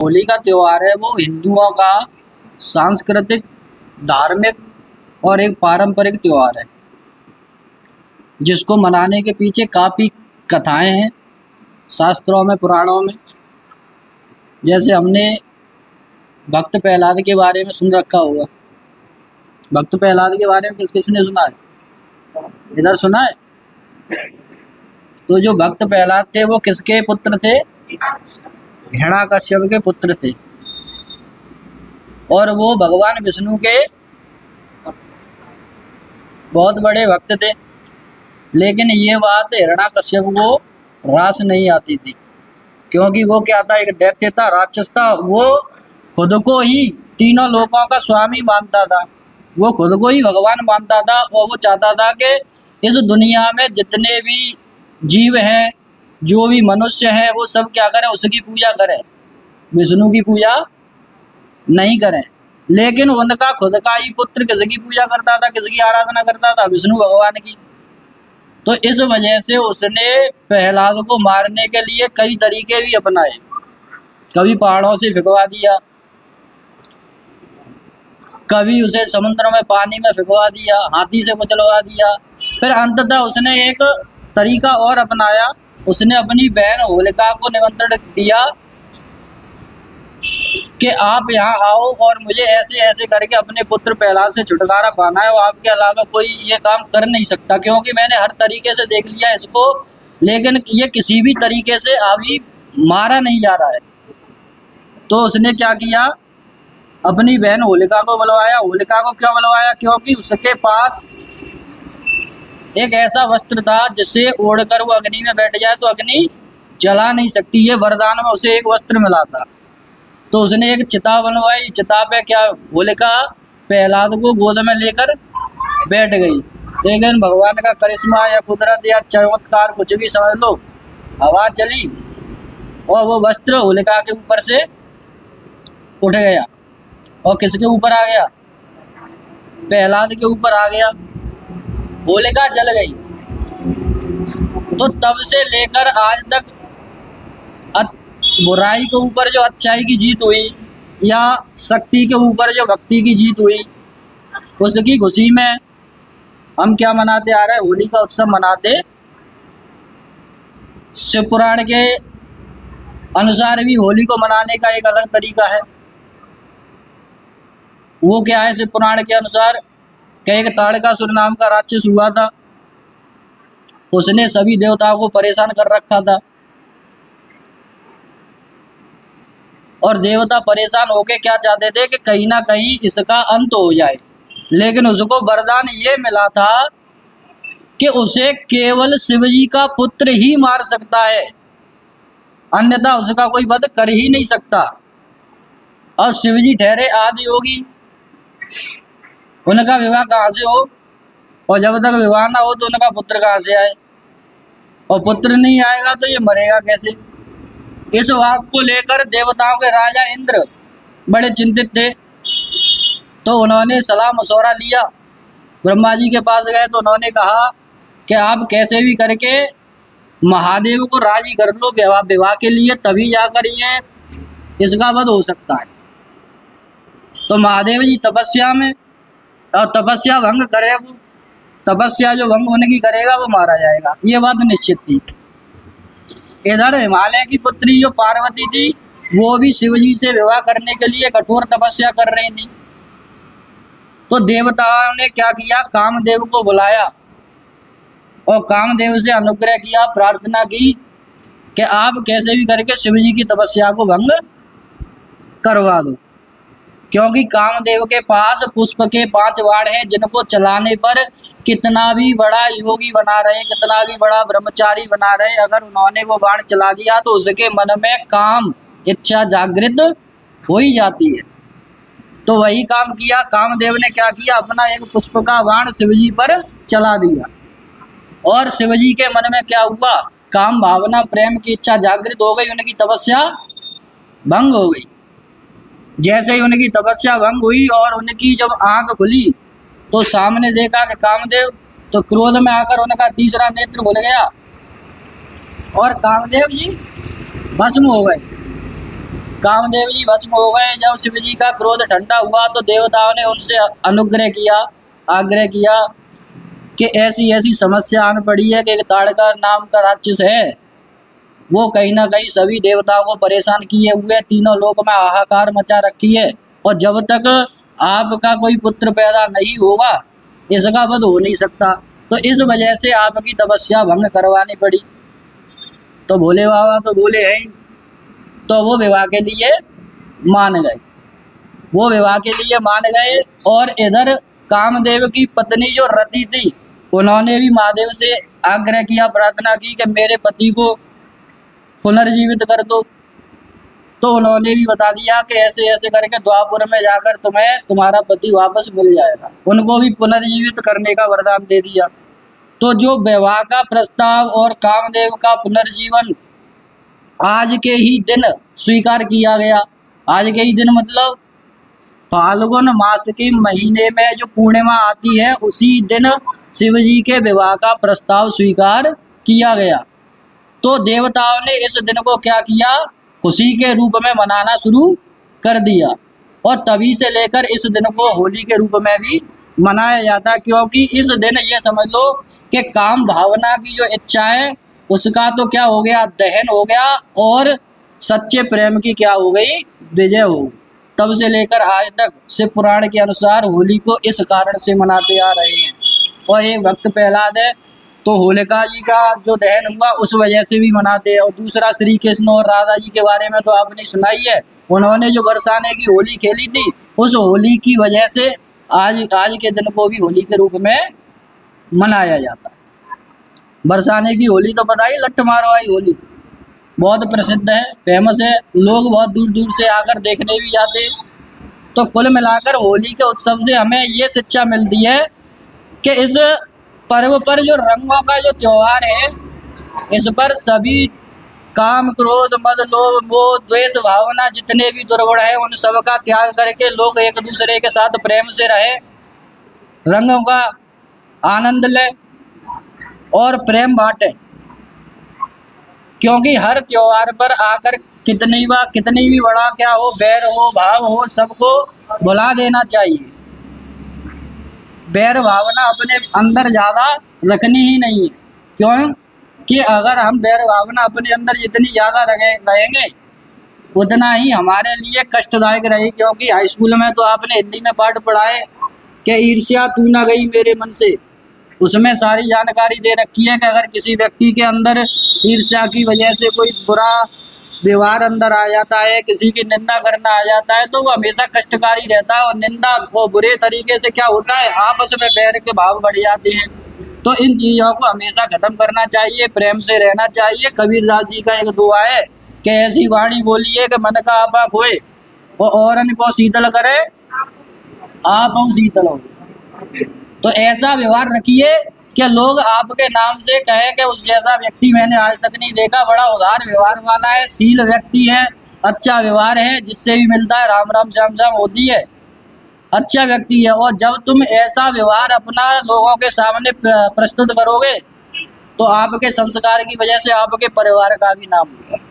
होली का त्यौहार है वो हिंदुओं का सांस्कृतिक, धार्मिक और एक पारंपरिक त्यौहार है, जिसको मनाने के पीछे काफ़ी कथाएं हैं शास्त्रों में, पुराणों में। जैसे हमने भक्त प्रहलाद के बारे में सुन रखा होगा। भक्त प्रहलाद के बारे में किस किसने सुना है? इधर सुना है? तो जो भक्त प्रहलाद थे वो किसके पुत्र थे? हिरण्याकश्यप के पुत्र थे, और वो भगवान विष्णु के बहुत बड़े भक्त थे। लेकिन ये बात हिरण्याकश्यप को रास नहीं आती थी, क्योंकि वो क्या था, एक दैत्य था, राक्षस था। वो खुद को ही तीनों लोकों का स्वामी मानता था, वो खुद को ही भगवान मानता था, और वो चाहता था कि इस दुनिया में जितने भी जीव हैं, जो भी मनुष्य हैं, वो सब क्या करें, उसकी पूजा करें, विष्णु की पूजा नहीं करें। लेकिन उनका खुद का ही पुत्र किसकी पूजा करता था, किसकी आराधना करता था? विष्णु भगवान की। तो इस वजह से उसने प्रहलाद को मारने के लिए कई तरीके भी अपनाए। कभी पहाड़ों से फिकवा दिया, कभी उसे समुद्र में पानी में फिकवा दिया, हाथी से कुचलवा दिया। फिर अंततः उसने एक तरीका और अपनाया। उसने अपनी बहन होलिका को निमंत्रण दिया कि आप यहाँ आओ और मुझे ऐसे ऐसे करके अपने पुत्र प्रहलाद से छुटकारा पाना है, वो आपके अलावा कोई ये काम कर नहीं सकता, क्योंकि मैंने हर तरीके से देख लिया इसको, लेकिन ये किसी भी तरीके से अभी मारा नहीं जा रहा है। तो उसने क्या किया, अपनी बहन होलिका को बुलवाया। होलिका को क्यों बुलवाया? क्योंकि उसके पास एक ऐसा वस्त्र था जिसे ओढ़कर वो अग्नि में बैठ जाए तो अग्नि जला नहीं सकती। ये वरदान में उसे एक वस्त्र मिला था। तो उसने एक चिता बनवाई। चिता पे क्या, होलिका प्रहलाद को गोद में लेकर बैठ गई। लेकिन भगवान का करिश्मा या कुदरत या चमत्कार, कुछ भी समझ लो, हवा चली और वो वस्त्र होलिका के ऊपर से उठ गया और किसके ऊपर आ गया? प्रहलाद के ऊपर आ गया। होलिका जल गई। तो तब से लेकर आज तक बुराई के ऊपर जो अच्छाई की जीत हुई, या शक्ति के ऊपर जो भक्ति की जीत हुई, उसकी खुशी में हम क्या मनाते आ रहे हैं? होली का उत्सव मनाते। शिव पुराण के अनुसार भी होली को मनाने का एक अलग तरीका है। वो क्या है? शिव पुराण के अनुसार कि एक ताड़कासुर नाम का राक्षस हुआ था, उसने सभी देवताओं को परेशान कर रखा था, और देवता परेशान होके क्या चाहते थे कि कहीं ना कहीं इसका अंत हो जाए। लेकिन उसको वरदान ये मिला था कि उसे केवल शिवजी का पुत्र ही मार सकता है, अन्यथा उसका कोई वध कर ही नहीं सकता। और शिवजी ठहरे आदि योगी, उनका विवाह कहाँ से हो? और जब तक विवाह ना हो तो उनका पुत्र कहाँ से आए? और पुत्र नहीं आएगा तो ये मरेगा कैसे? इस बात को लेकर देवताओं के राजा इंद्र बड़े चिंतित थे। तो उन्होंने सलाह मशवरा लिया, ब्रह्मा जी के पास गए। तो उन्होंने कहा कि आप कैसे भी करके महादेव को राजी कर लो विवाह के लिए, तभी जाकर ये इसका वध हो सकता है। तो महादेव जी तपस्या में, और तपस्या भंग करेगा, तपस्या जो भंग होने की करेगा वो मारा जाएगा, ये बात निश्चित थी। इधर हिमालय की पुत्री जो पार्वती थी, वो भी शिवजी से विवाह करने के लिए कठोर तपस्या कर रही थी। तो देवताओं ने क्या किया, कामदेव को बुलाया और कामदेव से अनुग्रह किया, प्रार्थना की कि आप कैसे भी करके शिवजी की तपस्या को भंग करवा दो। क्योंकि कामदेव के पास पुष्प के 5 बाण हैं, जिनको चलाने पर कितना भी बड़ा योगी बना रहे, कितना भी बड़ा ब्रह्मचारी बना रहे, अगर उन्होंने वो बाण चला दिया तो उसके मन में काम इच्छा जागृत हो ही जाती है। तो वही काम किया। कामदेव ने क्या किया, अपना एक पुष्प का बाण शिवजी पर चला दिया, और शिवजी के मन में क्या हुआ, काम भावना, प्रेम की इच्छा जागृत हो गई, उनकी तपस्या भंग हो गई। जैसे ही उनकी तपस्या भंग हुई और उनकी जब आंख खुली तो सामने देखा कि कामदेव, तो क्रोध में आकर उनका तीसरा नेत्र खुल गया और कामदेव जी भस्म हो गए। कामदेव जी भस्म हो गए। जब शिव जी का क्रोध ठंडा हुआ तो देवताओं ने उनसे अनुग्रह किया, आग्रह किया कि ऐसी ऐसी समस्या आन पड़ी है कि एक ताड़का नाम का राक्षस है, वो कहीं ना कहीं सभी देवताओं को परेशान किए हुए तीनों लोक में हाहाकार मचा रखी है, और जब तक आपका कोई पुत्र पैदा नहीं होगा इसका वध हो नहीं सकता, तो इस वजह से आपकी तपस्या भंग करवानी पड़ी। तो भोले बाबा तो बोले हैं, तो वो विवाह के लिए मान गए, वो विवाह के लिए मान गए। और इधर कामदेव की पत्नी जो रति थी उन्होंने भी महादेव से आग्रह किया, प्रार्थना की कि मेरे पति को पुनर्जीवित कर दो। तो उन्होंने भी बता दिया कि ऐसे ऐसे करके द्वापुर में जाकर तुम्हें तुम्हारा पति वापस मिल जाएगा, उनको भी पुनर्जीवित करने का वरदान दे दिया। तो जो विवाह का प्रस्ताव और कामदेव का पुनर्जीवन आज के ही दिन स्वीकार किया गया। आज के ही दिन मतलब फाल्गुन मास के महीने में जो पूर्णिमा आती है उसी दिन शिव जी के विवाह का प्रस्ताव स्वीकार किया गया। तो देवताओं ने इस दिन को क्या किया, खुशी के रूप में मनाना शुरू कर दिया, और तभी से लेकर इस दिन को होली के रूप में भी मनाया जाता है, क्योंकि इस दिन ये समझ लो कि काम भावना की जो इच्छा है उसका तो क्या हो गया, दहन हो गया, और सच्चे प्रेम की क्या हो गई, विजय हो गई। तब से लेकर आज तक शिव पुराण के अनुसार होली को इस कारण से मनाते आ रहे हैं। और एक भक्त प्रहलाद है तो होलिका जी का जो दहन हुआ उस वजह से भी मनाते हैं। और दूसरा श्री कृष्ण और राधा जी के बारे में तो आपने सुनाई है, उन्होंने जो बरसाने की होली खेली थी उस होली की वजह से आज के दिन को भी होली के रूप में मनाया जाता है। बरसाने की होली तो पता ही, लट्ठ मारवाई होली बहुत प्रसिद्ध है, फेमस है, लोग बहुत दूर दूर से आकर देखने भी जाते हैं। तो कुल मिलाकर होली के उत्सव से हमें ये शिक्षा मिलती है कि इस पर्व पर जो रंगों का जो त्योहार है इस पर सभी काम क्रोध मद लोभ मोह द्वेष भावना जितने भी दुर्गुण है उन सब का त्याग करके लोग एक दूसरे के साथ प्रेम से रहे, रंगों का आनंद ले और प्रेम बांटे। क्योंकि हर त्योहार पर आकर कितनी भी बड़ा क्या हो, बैर हो भाव हो, सबको भुला देना चाहिए। बैर भावना अपने अंदर ज़्यादा रखनी ही नहीं है। क्यों कि अगर हम बैर भावना अपने अंदर जितनी ज़्यादा रहेंगे उतना ही हमारे लिए कष्टदायक रहे। क्योंकि हाई स्कूल में तो आपने हिंदी में पाठ पढ़ा है कि ईर्ष्या तू ना गई मेरे मन से, उसमें सारी जानकारी दे रखी है कि अगर किसी व्यक्ति के अंदर ईर्ष्या की वजह से कोई बुरा व्यवहार अंदर आ जाता है, किसी की निंदा करना आ जाता है, तो वो हमेशा कष्टकारी रहता है। और निंदा वो बुरे तरीके से क्या होता है, आपस में बैर के भाव बढ़ जाते हैं। तो इन चीज़ों को हमेशा खत्म करना चाहिए, प्रेम से रहना चाहिए। कबीरदास जी का एक दुआ है कि ऐसी वाणी बोलिए कि मन का आपा खोए और को शीतल करे आप शीतल हो। तो ऐसा व्यवहार रखिए कि लोग आपके नाम से कहे कि उस जैसा व्यक्ति मैंने आज तक नहीं देखा, बड़ा उदार व्यवहार वाला है, शील व्यक्ति है, अच्छा व्यवहार है, जिससे भी मिलता है राम राम श्याम श्याम होती है, अच्छा व्यक्ति है। और जब तुम ऐसा व्यवहार अपना लोगों के सामने प्रस्तुत करोगे तो आपके संस्कार की वजह से आपके परिवार का भी नाम होगा।